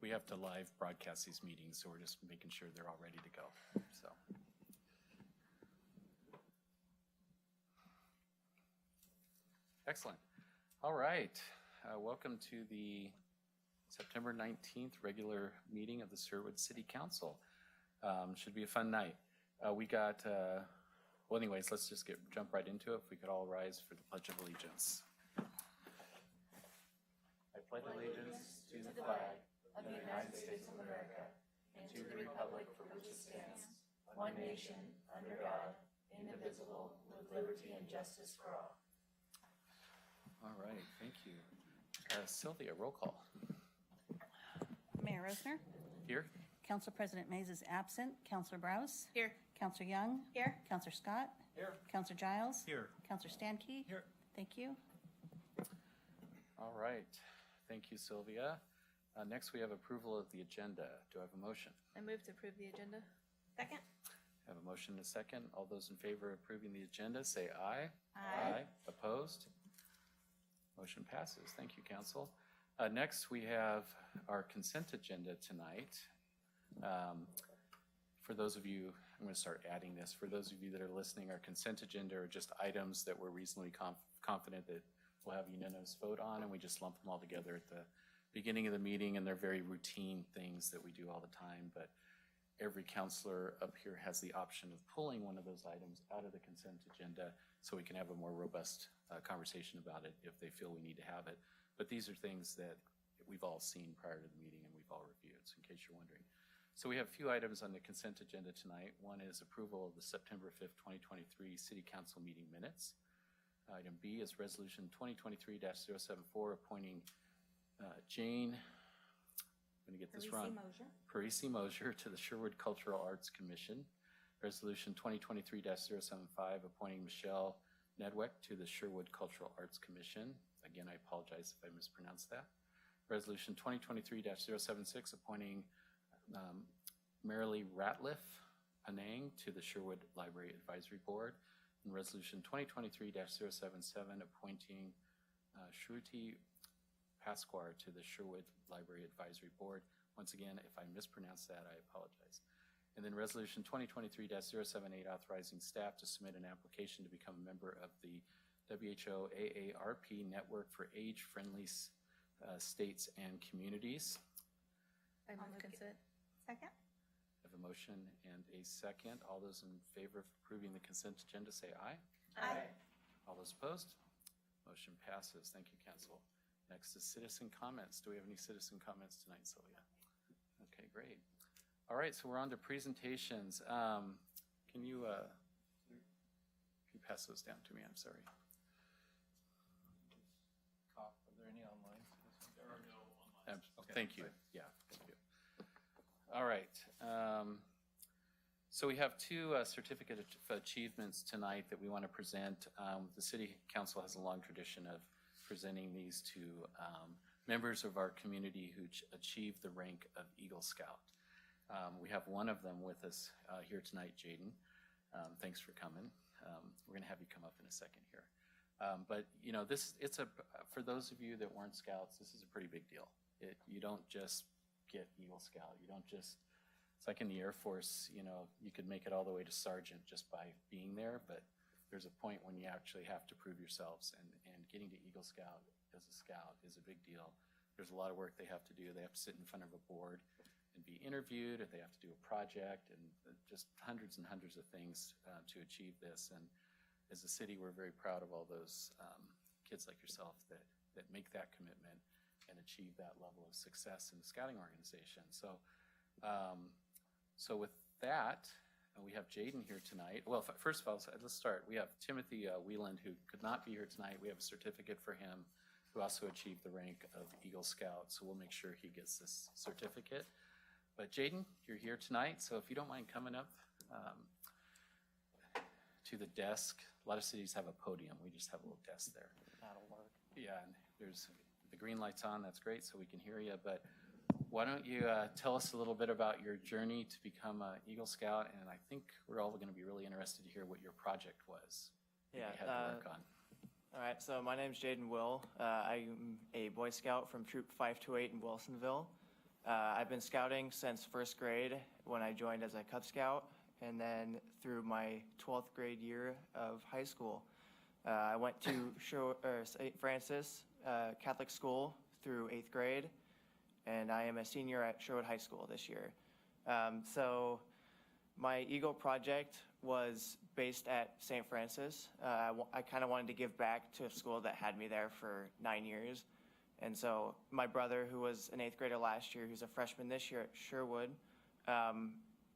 we have to live broadcast these meetings, so we're just making sure they're all ready to go, so. Excellent. All right. Welcome to the September 19th regular meeting of the Sherwood City Council. Should be a fun night. We got, well anyways, let's just jump right into it. If we could all rise for the Pledge of Allegiance. I pledge allegiance to the flag of the United States of America and to the republic for which it stands, one nation, under God, indivisible, with liberty and justice for all. All right, thank you. Sylvia, roll call. Mayor Rosner? Here. Council President Mays is absent. Councilor Browse? Here. Councilor Young? Here. Councilor Scott? Here. Councilor Giles? Here. Councilor Stankey? Here. Thank you. All right, thank you, Sylvia. Next, we have approval of the agenda. Do I have a motion? I move to approve the agenda. Second. I have a motion and a second. All those in favor of approving the agenda, say aye. Aye. Opposed? Motion passes. Thank you, Council. Next, we have our consent agenda tonight. For those of you, I'm going to start adding this. For those of you that are listening, our consent agenda are just items that we're reasonably confident that we'll have unanimous vote on, and we just lump them all together at the beginning of the meeting, and they're very routine things that we do all the time, but every counselor up here has the option of pulling one of those items out of the consent agenda so we can have a more robust conversation about it if they feel we need to have it. But these are things that we've all seen prior to the meeting and we've all reviewed, so in case you're wondering. So we have a few items on the consent agenda tonight. One is approval of the September 5th, 2023 City Council meeting minutes. Item B is Resolution 2023-074 appointing Jane, I'm going to get this wrong, Parisi Mosier to the Sherwood Cultural Arts Commission. Resolution 2023-075 appointing Michelle Nedwick to the Sherwood Cultural Arts Commission. Again, I apologize if I mispronounced that. Resolution 2023-076 appointing Marilee Ratliff Panang to the Sherwood Library Advisory Board. And Resolution 2023-077 appointing Shruti Pasquar to the Sherwood Library Advisory Board. Once again, if I mispronounce that, I apologize. And then Resolution 2023-078 authorizing staff to submit an application to become a member of the WHO AARP Network for Age-Friendly States and Communities. I move consent. Second. I have a motion and a second. All those in favor of approving the consent agenda say aye. Aye. All those opposed? Motion passes. Thank you, Council. Next is citizen comments. Do we have any citizen comments tonight, Sylvia? Okay, great. All right, so we're on to presentations. Can you pass those down to me? I'm sorry. Are there any online? There are no online. Okay. Thank you. Yeah, thank you. All right. So we have two certificate of achievements tonight that we want to present. The City Council has a long tradition of presenting these to members of our community who achieved the rank of Eagle Scout. We have one of them with us here tonight, Jaden. Thanks for coming. We're going to have you come up in a second here. But you know, for those of you that weren't Scouts, this is a pretty big deal. You don't just get Eagle Scout. You don't just, it's like in the Air Force, you know, you could make it all the way to sergeant just by being there, but there's a point when you actually have to prove yourselves, and getting to Eagle Scout as a Scout is a big deal. There's a lot of work they have to do. They have to sit in front of a board and be interviewed, and they have to do a project, and just hundreds and hundreds of things to achieve this. And as a city, we're very proud of all those kids like yourself that make that commitment and achieve that level of success in the scouting organization. So, so with that, we have Jaden here tonight. Well, first of all, let's start. We have Timothy Wieland, who could not be here tonight. We have a certificate for him, who also achieved the rank of Eagle Scout. So we'll make sure he gets this certificate. But Jaden, you're here tonight. So if you don't mind coming up to the desk. A lot of cities have a podium. We just have a little desk there. That'll work. Yeah, and there's the green light's on. That's great, so we can hear you. But why don't you tell us a little bit about your journey to become an Eagle Scout? And I think we're all going to be really interested to hear what your project was that you had to work on. All right, so my name's Jaden Will. I'm a Boy Scout from Troop 528 in Wilsonville. I've been scouting since first grade when I joined as a Cub Scout, and then through my 12th grade year of high school. I went to St. Francis Catholic School through 8th grade, and I am a senior at Sherwood High School this year. So my Eagle project was based at St. Francis. I kind of wanted to give back to a school that had me there for 9 years. And so my brother, who was an 8th grader last year, who's a freshman this year at Sherwood,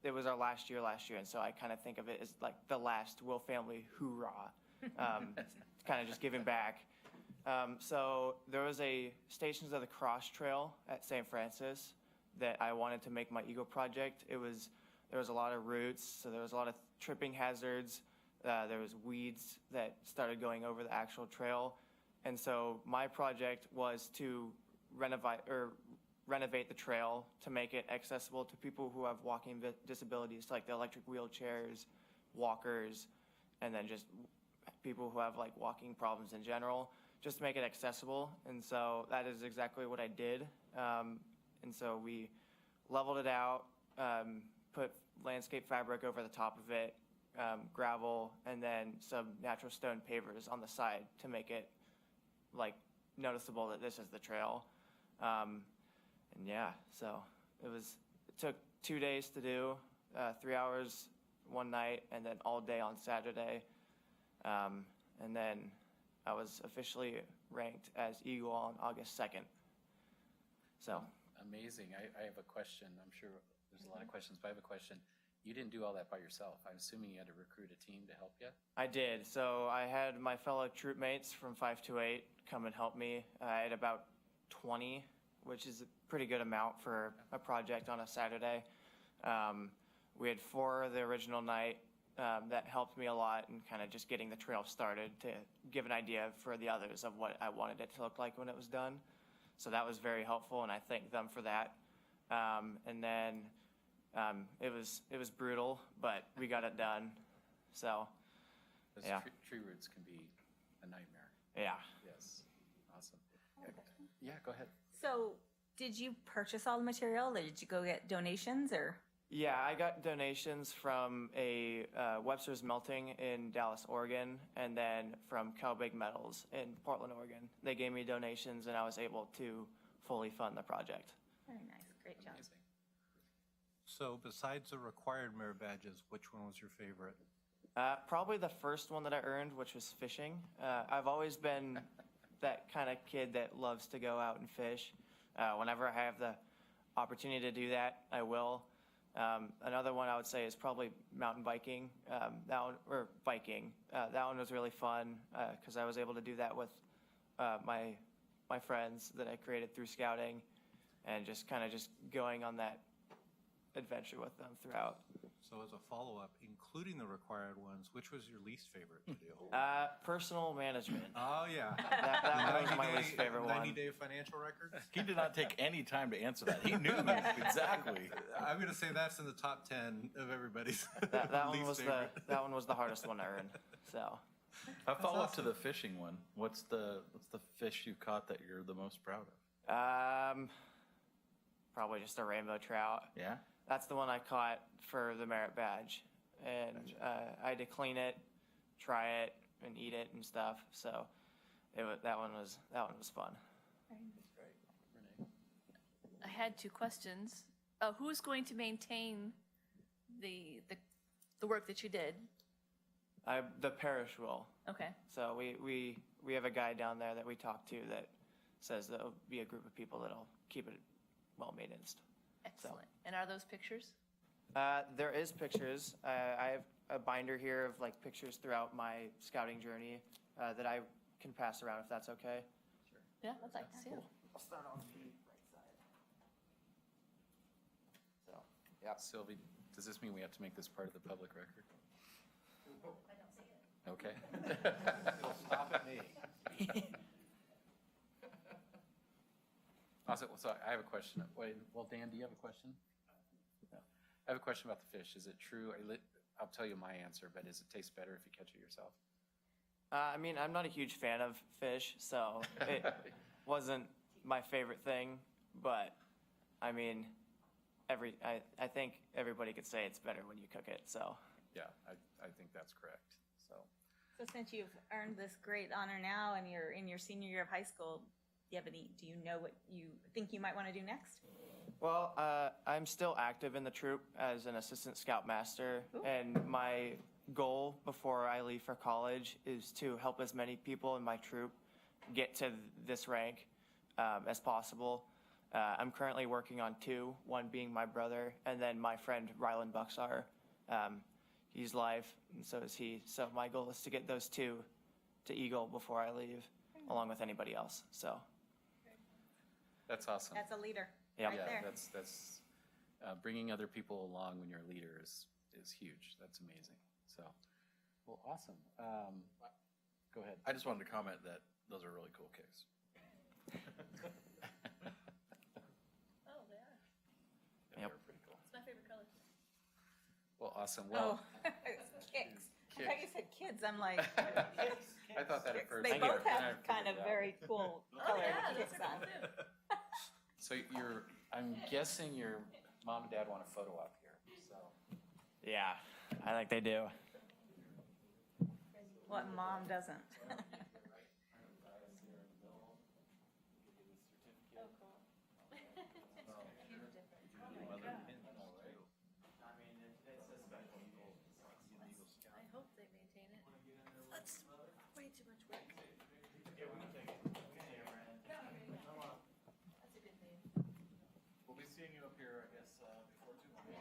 it was our last year, and so I kind of think of it as like the last Will family hoorah, kind of just giving back. So there was a Stations of the Cross trail at St. Francis that I wanted to make my Eagle project. There was a lot of roots, so there was a lot of tripping hazards. There was weeds that started going over the actual trail. And so my project was to renovate the trail to make it accessible to people who have walking disabilities, like the electric wheelchairs, walkers, and then just people who have like walking problems in general, just to make it accessible. And so that is exactly what I did. And so we leveled it out, put landscape fabric over the top of it, gravel, and then some natural stone pavers on the side to make it like noticeable that this is the trail. And yeah, so it took 2 days to do, 3 hours one night, and then all day on Saturday. And then I was officially ranked as Eagle on August 2nd. So. Amazing. I have a question. I'm sure there's a lot of questions, but I have a question. You didn't do all that by yourself. I'm assuming you had to recruit a team to help you? I did. So I had my fellow troop mates from 528 come and help me. I had about 20, which is a pretty good amount for a project on a Saturday. We had 4 the original night that helped me a lot in kind of just getting the trail started to give an idea for the others of what I wanted it to look like when it was done. So that was very helpful, and I thank them for that. And then it was brutal, but we got it done. So, Those yeah. tree roots can be a nightmare. Yeah. Yes. Awesome. Yeah, go ahead. So, did you purchase all the material, or did you go get donations, or? Yeah, I got donations from a Webster's Melting in Dallas, Oregon, and then from Calbig Metals in Portland, Oregon. They gave me donations, and I was able to fully fund the project. Very nice, great job. Amazing. So besides the required merit badges, which one was your favorite? Probably the first one that I earned, which was fishing. I've always been that kind of kid that loves to go out and fish. Whenever I have the opportunity to do that, I will. Another one I would say is probably mountain biking. That one was really fun because I was able to do that with my friends that I created through scouting, and just kind of just going on that adventure with them throughout. So as a follow-up, including the required ones, which was your least favorite to do? Personal management. Oh, yeah. That one was my least favorite one. 90-day financial records? He did not take any time to answer that. He knew exactly. I'm going to say that's in the top 10 of everybody's That one least was favorite. that one was the hardest one to earn. So. A follow up to the fishing one. What's the fish you caught that you're the most proud of? Probably just a rainbow trout. Yeah. That's the one I caught for the merit badge, and I had to clean it, try it, and eat it and stuff. So that one was fun. Renee? I had 2 questions. Who's going to maintain the work that you did? The parish will. Okay. So we have a guy down there that we talk to that says there'll be a group of people that'll keep it well maintained. Excellent. And are those pictures? There is pictures. I have a binder here of like pictures throughout my scouting journey that I can pass around if that's okay. Yeah, I'd like to see them. I'll start on the right side. So, yeah. Sylvie, does this mean we have to make this part of the public record? I don't see it. Okay. It'll stop at me. Also, so I have a question. Wait, well, Dan, do you have a question? No. I have a question about the fish. Is it true? I'll tell you my answer, but does it taste better if you catch it yourself? I mean, I'm not a huge fan of fish, so it wasn't my favorite thing, but I mean, I think everybody could say it's better when you cook it, so. Yeah, I think that's correct, so. So since you've earned this great honor now and you're in your senior year of high school, do you know what you think you might want to do next? Well, I'm still active in the troop as an assistant scoutmaster, and my goal before I leave for college is to help as many people in my troop get to this rank as possible. I'm currently working on two, one being my brother, and then my friend Rylan Buxar. He's live, and so is he. So my goal is to get those two to Eagle before I leave, along with anybody else, so. That's awesome. That's a leader, Yeah. right there. That's bringing other people along when you're a leader is huge. That's amazing. So, well, awesome. Go ahead. I just wanted to comment that those are really cool kicks. Oh, they are. Yep. They're pretty cool. It's my favorite color. Well, awesome. Well, Oh, kicks. I thought you said kids. I'm like, I thought that at first. they I both figured have it kind of out. very cool Oh, color yeah, those kicks are on. cool too. So I'm guessing your mom and dad want a photo op here. So Yeah, I think they do. What mom doesn't? I hope they maintain it. That's way too much work. That's a good name. We'll be seeing you up here, I guess, before too long.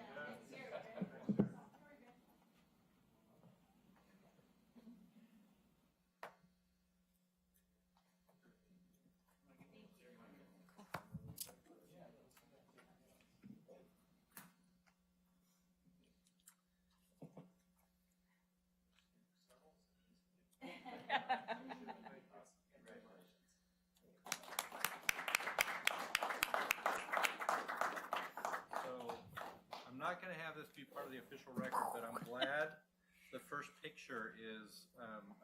So I'm not going to have this be part of the official record, but I'm glad the first picture is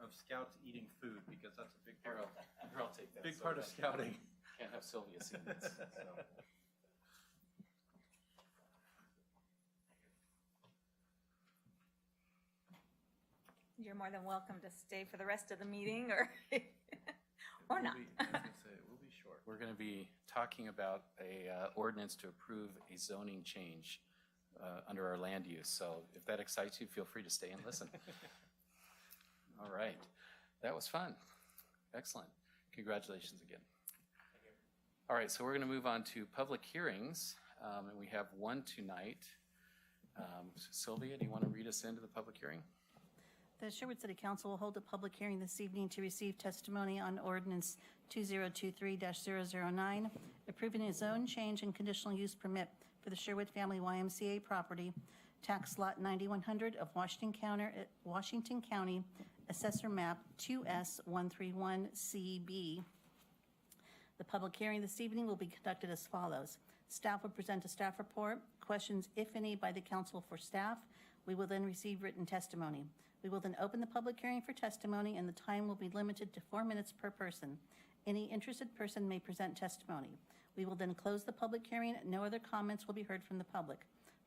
of scouts eating food, because that's a big here, part of, I'll take that. big part of scouting. Can't have Sylvia see this. So. You're more than welcome to stay for the rest of the meeting or, or not. I was gonna say, we'll be short. We're going to be talking about a ordinance to approve a zoning change under our land use. So if that excites you, feel free to stay and listen. All right. That was fun. Excellent. Congratulations again. All right, so we're going to move on to public hearings, and we have one tonight. Sylvia, do you want to read us into the public hearing? The Sherwood City Council will hold a public hearing this evening to receive testimony on ordinance 2023-009, approving a zone change and conditional use permit for the Sherwood Family YMCA property, tax lot 9100 of Washington County, Assessor Map 2S131CB. The public hearing this evening will be conducted as follows. Staff will present a staff report, questions, if any, by the council for staff. We will then receive written testimony. We will then open the public hearing for testimony, and the time will be limited to 4 minutes per person. Any interested person may present testimony. We will then close the public hearing. No other comments will be heard from the public.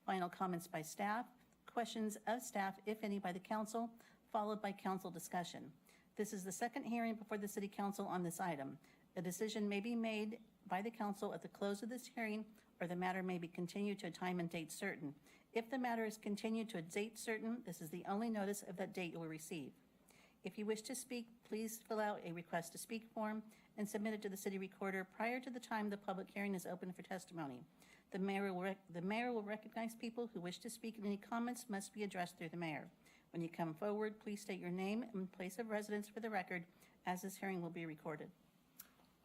Final comments by staff, questions of staff, if any, by the council, followed by council discussion. This is the second hearing before the City Council on this item. A decision may be made by the council at the close of this hearing, or the matter may be continued to a time and date certain. If the matter is continued to a date certain, this is the only notice of that date you will receive. If you wish to speak, please fill out a request to speak form and submit it to the city recorder prior to the time the public hearing is open for testimony. The mayor will recognize people who wish to speak, and any comments must be addressed through the mayor. When you come forward, please state your name and place of residence for the record, as this hearing will be recorded.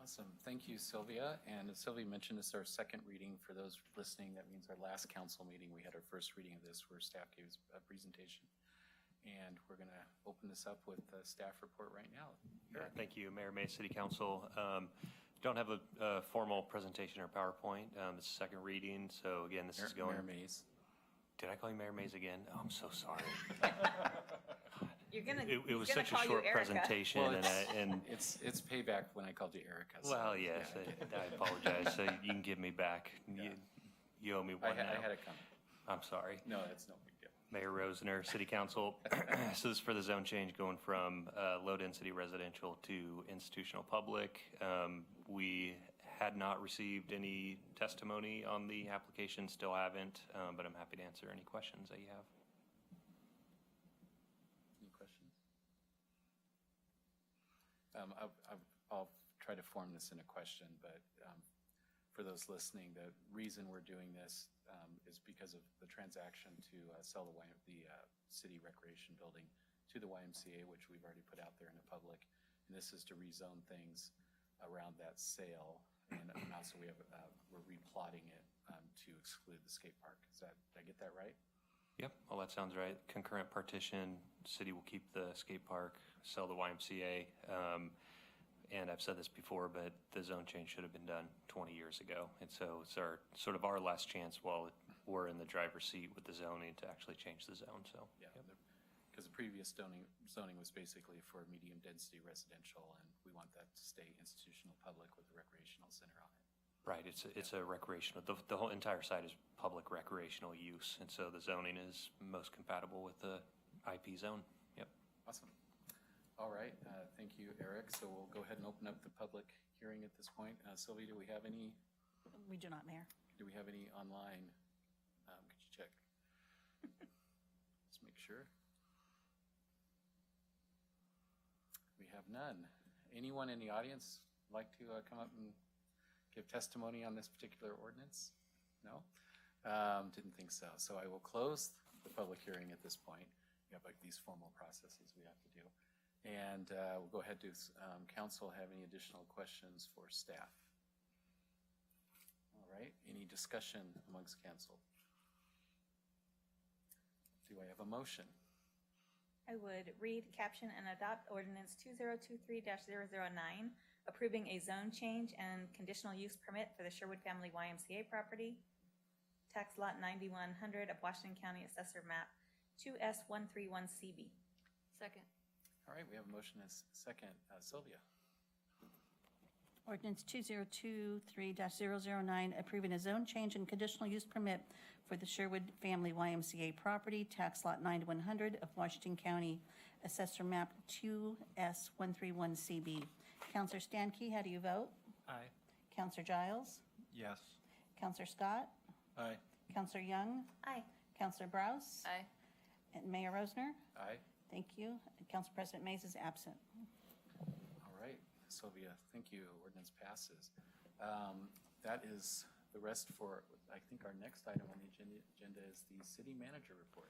Awesome. Thank you, Sylvia. And as Sylvia mentioned, this is our second reading. For those listening, that means our last council meeting, we had our first reading of this where staff gave us a presentation. And we're going to open this up with the staff report right now. Yeah, thank you, Mayor May, City Council. Don't have a formal presentation or PowerPoint. It's the second reading, so again, this is going. Mayor Mays. Did I call you Mayor Mays again? Oh, I'm so sorry. God. You're gonna. It he's was gonna such a call you short Erica. presentation, Well, and It's payback when I called you Erica. so, well, yes, yeah. I apologize. So you can give me back. You owe me I one now. had it coming. I'm sorry. No, that's no big deal. Mayor Rosner, City Council. So this is for the zone change going from low-density residential to institutional public. We had not received any testimony on the application, still haven't, but I'm happy to answer any questions that you have. Any questions? I'll try to form this in a question, but for those listening, the reason we're doing this is because of the transaction to sell the city recreation building to the YMCA, which we've already put out there in the public. And this is to rezone things around that sale. And also we're replotting it to exclude the skate park. Did I get that right? Yep, all that sounds right. Concurrent partition, city will keep the skate park, sell the YMCA. And I've said this before, but the zone change should have been done 20 years ago. And so it's sort of our last chance while we're in the driver's seat with the zoning to actually change the zone, so. Yeah, because the previous zoning was basically for medium density residential, and we want that to stay institutional public with the recreational center on it. Right, it's a recreational, the whole entire site is public recreational use. And so the zoning is most compatible with the IP zone. Yep. Awesome. All right, thank you, Eric. So we'll go ahead and open up the public hearing at this point. Sylvia, do we have any? We do not, Mayor. Do we have any online? Could you check? Just make sure. We have none. Anyone in the audience like to come up and give testimony on this particular ordinance? No? Didn't think so. So I will close the public hearing at this point. We have like these formal processes we have to do. And we'll go ahead to council. Have any additional questions for staff? All right, any discussion amongst council? Do I have a motion? I would read, caption, and adopt ordinance 2023-009, approving a zone change and conditional use permit for the Sherwood Family YMCA property, tax lot 9100 of Washington County Assessor Map 2S131CB. Second. All right, we have a motion and a second. Sylvia? Ordinance 2023-009, approving a zone change and conditional use permit for the Sherwood Family YMCA property, tax lot 9100 of Washington County Assessor Map 2S131CB. Counselor Stankey, how do you vote? Aye. Counselor Giles? Yes. Counselor Scott? Aye. Counselor Young? Aye. Counselor Browse? Aye. And Mayor Rosner? Aye. Thank you. Council President Mays is absent. All right, Sylvia, thank you. Ordinance passes. That is the rest for, I think our next item on the agenda is the city manager report.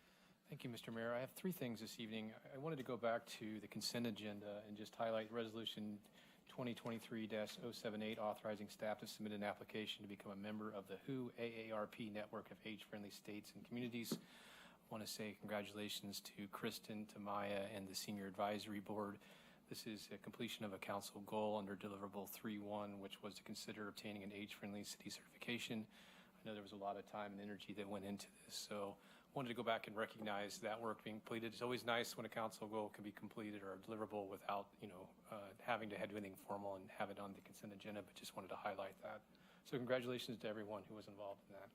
Thank you, Mr. Mayor. I have three things this evening. I wanted to go back to the consent agenda and just highlight Resolution 2023-078, authorizing staff to submit an application to become a member of the WHO AARP network of age-friendly states and communities. I want to say congratulations to Kristen, to Maya, and the Senior Advisory Board. This is a completion of a council goal under deliverable 3.1, which was to consider obtaining an age-friendly city certification. I know there was a lot of time and energy that went into this, so I wanted to go back and recognize that work being completed. It's always nice when a council goal can be completed or deliverable without, having to do anything formal and have it on the consent agenda, but just wanted to highlight that. So congratulations to everyone who was involved in that.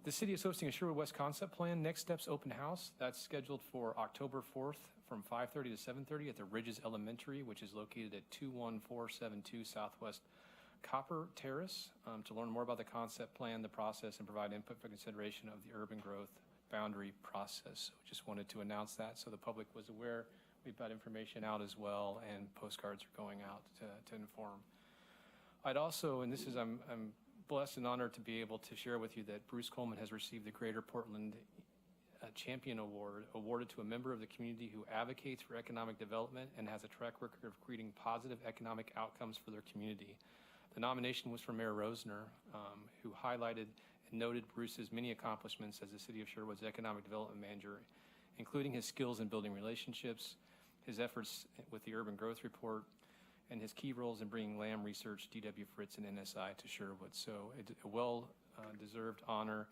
The city is hosting a Sherwood West concept plan, Next Steps open house. That's scheduled for October 4th from 5:30 to 7:30 at the Ridges Elementary, which is located at 21472 Southwest Copper Terrace. To learn more about the concept plan, the process, and provide input for consideration of the urban growth boundary process. So just wanted to announce that so the public was aware. We've got information out as well, and postcards are going out to inform. I'd also, and this is, I'm blessed and honored to be able to share with you that Bruce Coleman has received the Greater Portland Champion Award, awarded to a member of the community who advocates for economic development and has a track record of creating positive economic outcomes for their community. The nomination was for Mayor Rosner, who highlighted and noted Bruce's many accomplishments as the City of Sherwood's economic development manager, including his skills in building relationships, his efforts with the Urban Growth Report, and his key roles in bringing Lamb Research, DW Fritz, and NSI to Sherwood. So it's a well-deserved honor.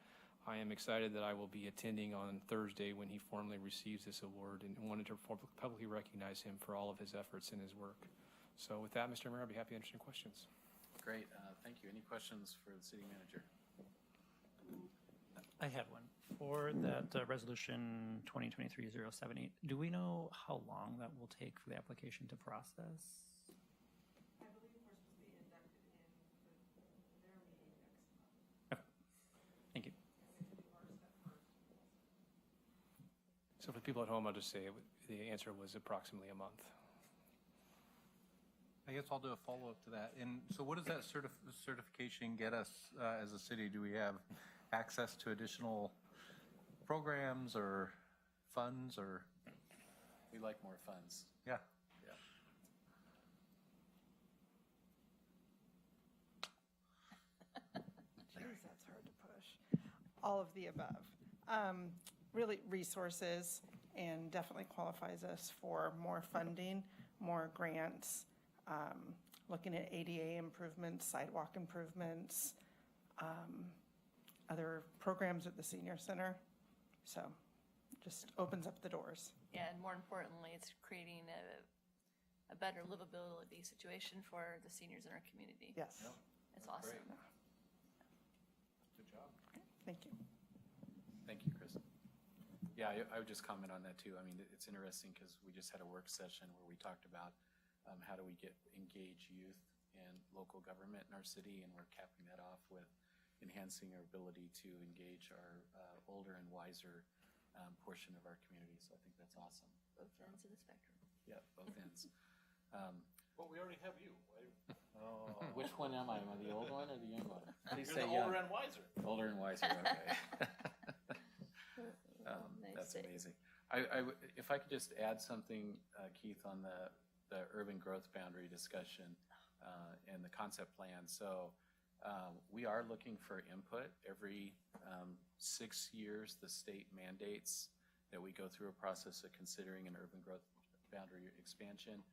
I am excited that I will be attending on Thursday when he formally receives this award, and wanted to publicly recognize him for all of his efforts in his work. So with that, Mr. Mayor, I'd be happy to answer any questions. Great, thank you. Any questions for the city manager? I had one. For that resolution 2023-078, do we know how long that will take for the application to process? I believe we're supposed to be inducted in for their meeting next month. Okay. Thank you. So for people at home, I'll just say the answer was approximately a month. I guess I'll do a follow-up to that. And so what does that certification get us as a city? Do we have access to additional programs or funds or? We like more funds. Yeah. Yeah. Geez, that's hard to push. All of the above. Really resources, and definitely qualifies us for more funding, more grants, looking at ADA improvements, sidewalk improvements, other programs at the senior center. So just opens up the doors. Yeah, and more importantly, it's creating a better livability situation for the seniors in our community. Yes. It's awesome. Great. Good job. Thank you. Thank you, Chris. Yeah, I would just comment on that too. I mean, it's interesting because we just had a work session where we talked about how do we engage youth and local government in our city, and we're capping that off with enhancing our ability to engage our older and wiser portion of our community. So I think that's awesome. Both ends of the spectrum. Yeah, both ends. But we already have you. Oh, which one am I? Am I the old one or the young one? Please You're say the young. older and wiser. Older and wiser, okay. That's Nice. amazing. If I could just add something, Keith, on the urban growth boundary discussion and the concept plan. So we are looking for input. Every 6 years, the state mandates that we go through a process of considering an urban growth boundary expansion.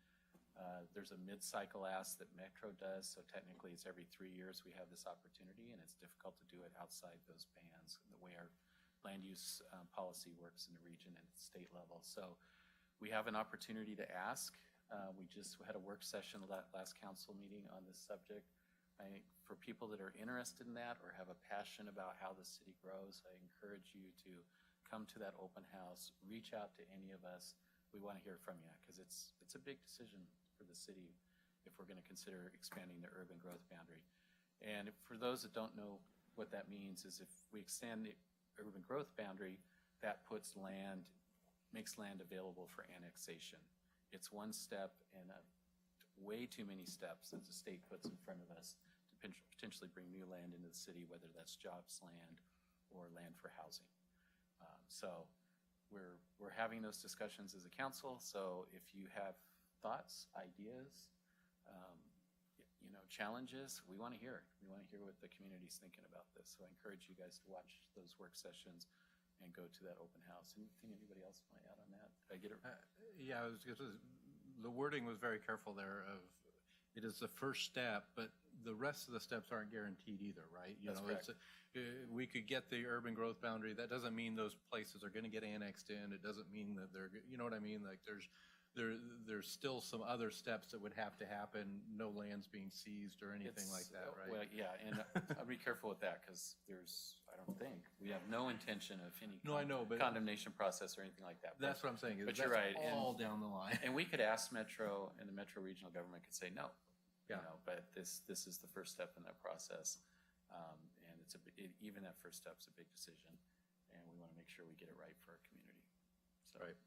There's a mid-cycle ask that Metro does, so technically it's every 3 years we have this opportunity, and it's difficult to do it outside those bands, the way our land use policy works in the region and at the state level. So we have an opportunity to ask. We just had a work session last council meeting on this subject. I think for people that are interested in that or have a passion about how the city grows, I encourage you to come to that open house, reach out to any of us. We want to hear from you because it's a big decision for the city if we're going to consider expanding the urban growth boundary. And for those that don't know what that means is if we extend the urban growth boundary, that makes land available for annexation. It's one step in way too many steps that the state puts in front of us to potentially bring new land into the city, whether that's jobs land or land for housing. So we're having those discussions as a council. So if you have thoughts, ideas, challenges, we want to hear it. We want to hear what the community's thinking about this. So I encourage you guys to watch those work sessions and go to that open house. Anything anybody else want to add on that? Did I get it? Yeah, the wording was very careful there of, it is the first step, but the rest of the steps aren't guaranteed either, right? That's correct. We could get the urban growth boundary. That doesn't mean those places are going to get annexed in. It doesn't mean that you know what I mean? Like there's still some other steps that would have to happen. No lands being seized or anything like that, right? Well, yeah, and I'll be careful with that because I don't think, we have no intention of any No, I know, but condemnation process or anything like that. that's what I'm saying. But you're right. All down the line. And we could ask Metro, and the Metro regional government could say no. Yeah. But this is the first step in that process. And even that first step's a big decision, and we want to make sure we get it right for our community. So. Right.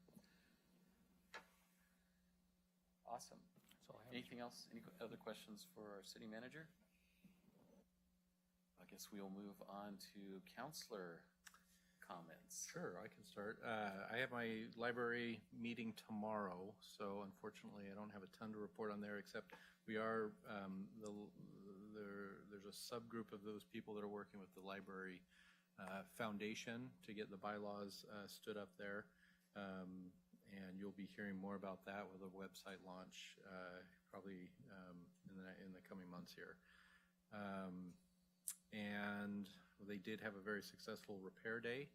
Awesome. That's all I have. Anything else? Any other questions for our city manager? I guess we'll move on to counselor comments. Sure, I can start. I have my library meeting tomorrow, so unfortunately I don't have a ton to report on there, except we are, there's a subgroup of those people that are working with the library foundation to get the bylaws stood up there. And you'll be hearing more about that with a website launch probably in the coming months here. And They did have a very successful repair day.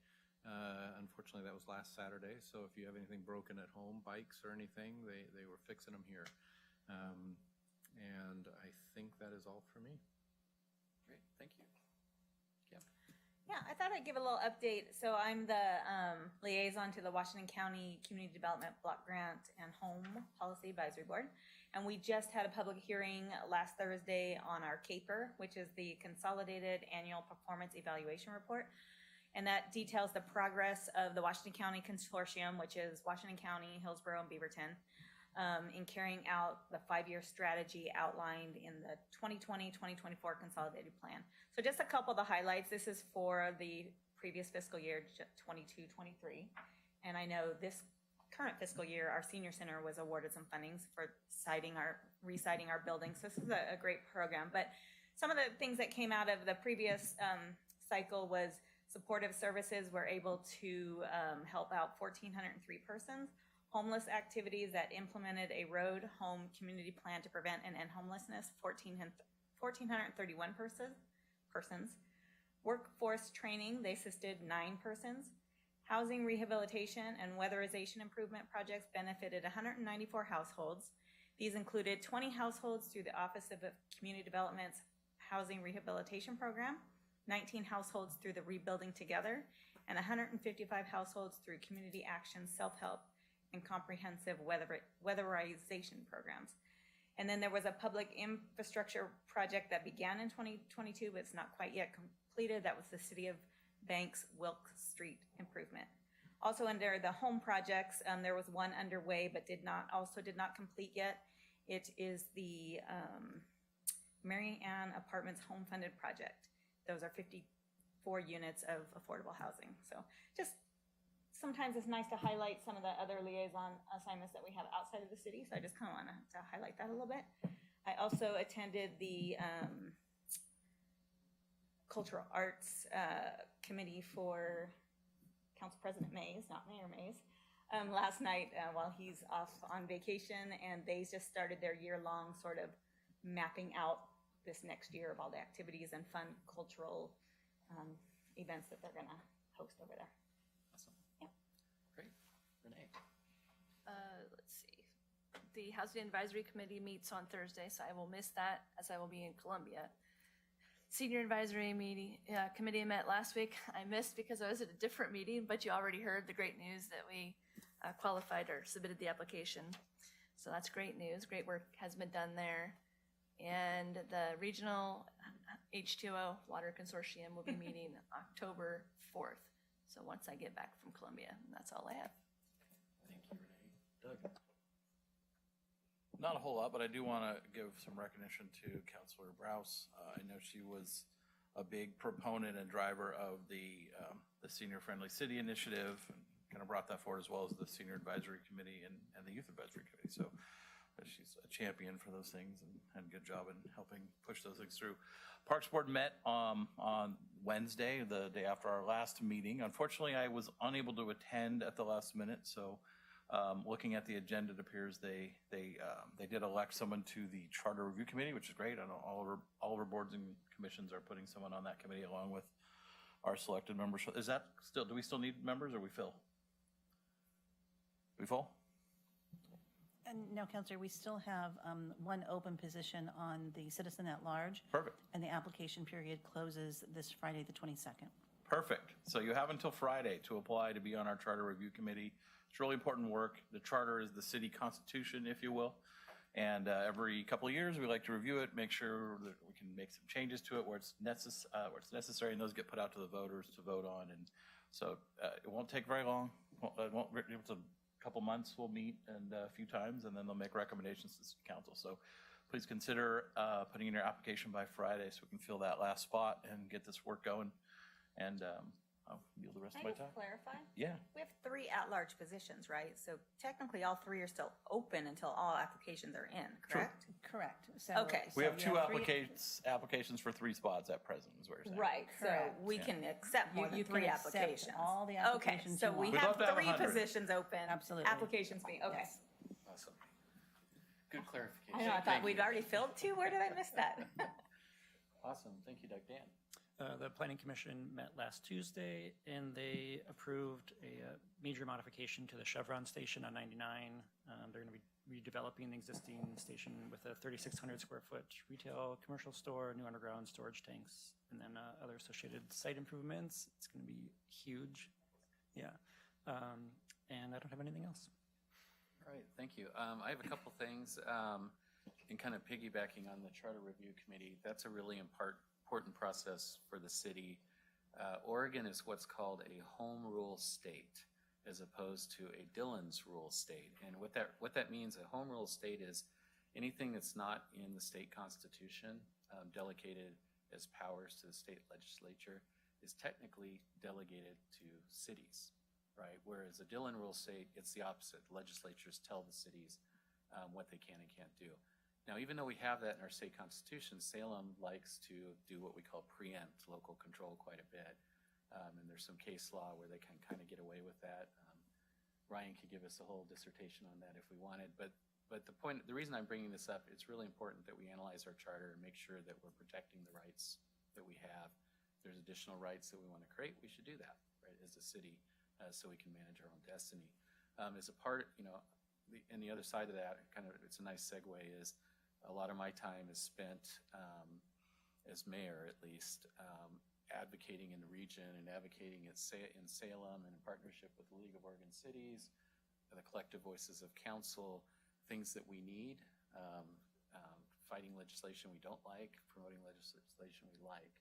Unfortunately, that was last Saturday, so if you have anything broken at home, bikes or anything, they were fixing them here. And I think that is all for me. Great, thank you. Kim? Yeah, I thought I'd give a little update. So I'm the liaison to the Washington County Community Development Block Grant and Home Policy Advisory Board. And we just had a public hearing last Thursday on our CAPER, which is the Consolidated Annual Performance Evaluation Report. And that details the progress of the Washington County Consortium, which is Washington County, Hillsborough, and Beaverton, in carrying out the 5-year strategy outlined in the 2020-2024 Consolidated Plan. So just a couple of the highlights. This is for the previous fiscal year, 22-23. And I know this current fiscal year, our senior center was awarded some fundings for reciting our buildings. So this is a great program. But some of the things that came out of the previous cycle was supportive services were able to help out 1,403 persons. Homeless activities that implemented a road home community plan to prevent and end homelessness, 1,431 persons. Workforce training, they assisted 9 persons. Housing rehabilitation and weatherization improvement projects benefited 194 households. These included 20 households through the Office of Community Development's Housing Rehabilitation Program, 19 households through the Rebuilding Together, and 155 households through Community Action, Self-Help, and Comprehensive Weatherization Programs. And then there was a public infrastructure project that began in 2022, but it's not quite yet completed. That was the City of Banks Wilk Street improvement. Also under the home projects, there was one underway, but did not complete yet. It is the Mary Ann Apartments Home Funded Project. Those are 54 units of affordable housing. So just sometimes it's nice to highlight some of the other liaison assignments that we have outside of the city. So I just kind of want to highlight that a little bit. I also attended the Cultural Arts Committee for Council President Mays, not Mayor Mays, last night while he's off on vacation. And they just started their year-long sort of mapping out this next year of all the activities and fun cultural events that they're going to host over there. Awesome. Yeah. Great. Renee? Let's see. The Housing Advisory Committee meets on Thursday, so I will miss that as I will be in Columbia. Senior Advisory Committee met last week. I missed because I was at a different meeting, but you already heard the great news that we qualified or submitted the application. So that's great news. Great work has been done there. And the Regional H2O Water Consortium will be meeting October 4th. So once I get back from Columbia, and that's all I have. Thank you, Renee. Doug? Not a whole lot, but I do want to give some recognition to Councilor Browse. I know she was a big proponent and driver of the Senior Friendly City Initiative, and kind of brought that forward, as well as the Senior Advisory Committee and the Youth Advisory Committee. So she's a champion for those things and had a good job in helping push those things through. Parks Board met on Wednesday, the day after our last meeting. Unfortunately, I was unable to attend at the last minute, so looking at the agenda, it appears they did elect someone to the Charter Review Committee, which is great. I know all of our boards and commissions are putting someone on that committee along with our selected members. Is that still, do we still need members, or we fill? We full? And no, Counselor, we still have one open position on the citizen at large. Perfect. And the application period closes this Friday, the 22nd. Perfect. So you have until Friday to apply to be on our Charter Review Committee. It's really important work. The charter is the city constitution, if you will. And every couple of years, we like to review it, make sure that we can make some changes to it where it's necessary, and those get put out to the voters to vote on. And so it won't take very long. It's a couple months we'll meet and a few times, and then they'll make recommendations to the city council. So please consider putting in your application by Friday so we can fill that last spot and get this work going. And I'll yield the rest of my time. Can I just clarify? Yeah. We have 3 at-large positions, right? So technically, all 3 are still open until all applications are in, correct? Correct. So, Okay. We have you 2 three- applications for 3 spots at present, is what you're saying. Right, so Correct. we can accept more than You can 3 accept applications. all the Okay, applications so you we want. We'd have love to have 3 100. positions open. Absolutely. Applications being, okay. Yes. Awesome. Good clarification. I know, I thought Thank we'd you. already filled 2. Where did I miss that? Awesome. Thank you, Doug. Dan? The Planning Commission met last Tuesday, and they approved a major modification to the Chevron station on 99. They're going to be redeveloping the existing station with a 3,600 square foot retail commercial store, new underground storage tanks, and then other associated site improvements. It's going to be huge. Yeah. And I don't have anything else. All right, thank you. I have a couple things. And kind of piggybacking on the Charter Review Committee, that's a really important process for the city. Oregon is what's called a home rule state, as opposed to a Dillon's rule state. And what that means, a home rule state is anything that's not in the state constitution, delegated as powers to the state legislature, is technically delegated to cities, right? Whereas a Dillon rule state, it's the opposite. The legislatures tell the cities what they can and can't do. Now, even though we have that in our state constitution, Salem likes to do what we call preempt local control quite a bit. And there's some case law where they can kind of get away with that. Ryan could give us a whole dissertation on that if we wanted. But the reason I'm bringing this up, it's really important that we analyze our charter and make sure that we're protecting the rights that we have. If there's additional rights that we want to create, we should do that, right, as a city, so we can manage our own destiny. As a part, and the other side of that, kind of, it's a nice segue, is a lot of my time is spent as mayor, at least, advocating in the region and advocating in Salem and in partnership with the League of Oregon Cities, the collective voices of council, things that we need, fighting legislation we don't like, promoting legislation we like.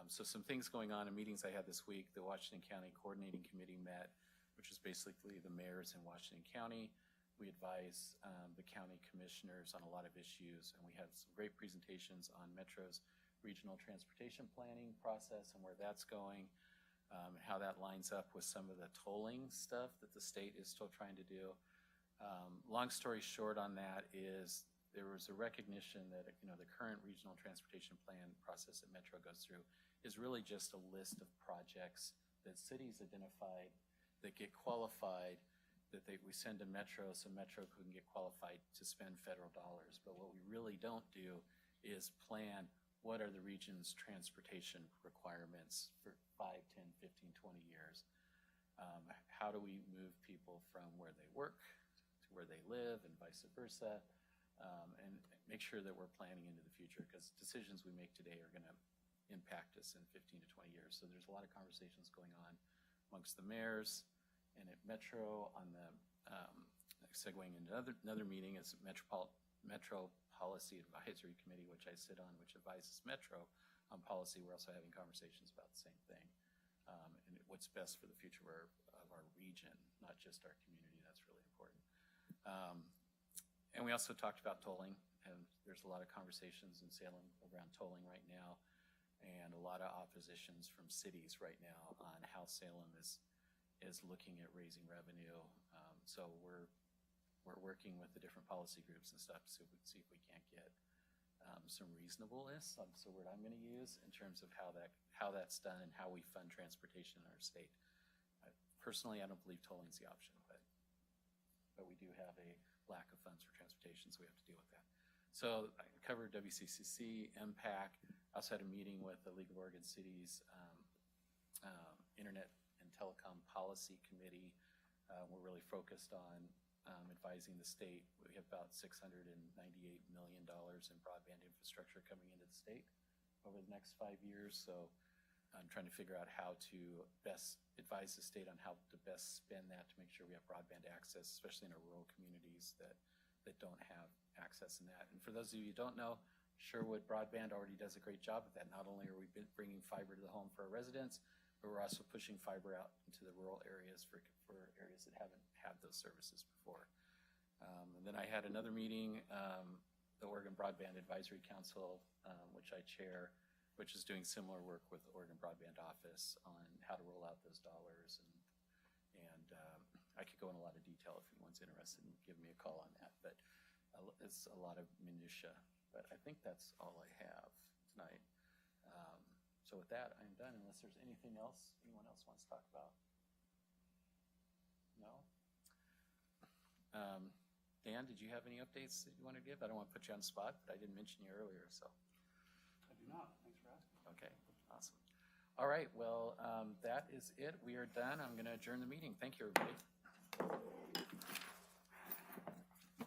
So some things going on in meetings I had this week. The Washington County Coordinating Committee met, which is basically the mayors in Washington County. We advise the county commissioners on a lot of issues, and we had some great presentations on Metro's regional transportation planning process and where that's going, how that lines up with some of the tolling stuff that the state is still trying to do. Long story short on that is there was a recognition that the current regional transportation plan process that Metro goes through is really just a list of projects that cities identified that get qualified, that we send to Metro so Metro can get qualified to spend federal dollars. But what we really don't do is plan what are the region's transportation requirements for 5, 10, 15, 20 years. How do we move people from where they work to where they live and vice versa, and make sure that we're planning into the future, because decisions we make today are going to impact us in 15 to 20 years. So there's a lot of conversations going on amongst the mayors and at Metro on the, segueing into another meeting is Metro Policy Advisory Committee, which I sit on, which advises Metro on policy. We're also having conversations about the same thing, and what's best for the future of our region, not just our community. That's really important. And we also talked about tolling, and there's a lot of conversations in Salem around tolling right now, and a lot of oppositions from cities right now on how Salem is looking at raising revenue. So we're working with the different policy groups and stuff to see if we can't get some reasonableness. That's the word I'm going to use in terms of how that's done and how we fund transportation in our state. Personally, I don't believe tolling is the option, but we do have a lack of funds for transportation, so we have to deal with that. So I covered WCCC, MPAC. I also had a meeting with the League of Oregon Cities Internet and Telecom Policy Committee. We're really focused on advising the state. We have about $698 million in broadband infrastructure coming into the state over the next 5 years. So I'm trying to figure out how to best advise the state on how to best spend that to make sure we have broadband access, especially in our rural communities that don't have access in that. And for those of you who don't know, Sherwood Broadband already does a great job of that. Not only are we bringing fiber to the home for our residents, but we're also pushing fiber out into the rural areas for areas that haven't had those services before. And then I had another meeting, the Oregon Broadband Advisory Council, which I chair, which is doing similar work with the Oregon Broadband Office on how to roll out those dollars. And I could go in a lot of detail if anyone's interested in giving me a call on that, but it's a lot of minutia. But I think that's all I have tonight. So with that, I'm done, unless there's anything else anyone else wants to talk about. No? Dan, did you have any updates that you want to give? I don't want to put you on the spot, but I didn't mention you earlier, so. I do not. Thanks for asking. Okay, Awesome. All right, well, that is it. We are done. I'm going to adjourn the meeting. Thank you, everybody.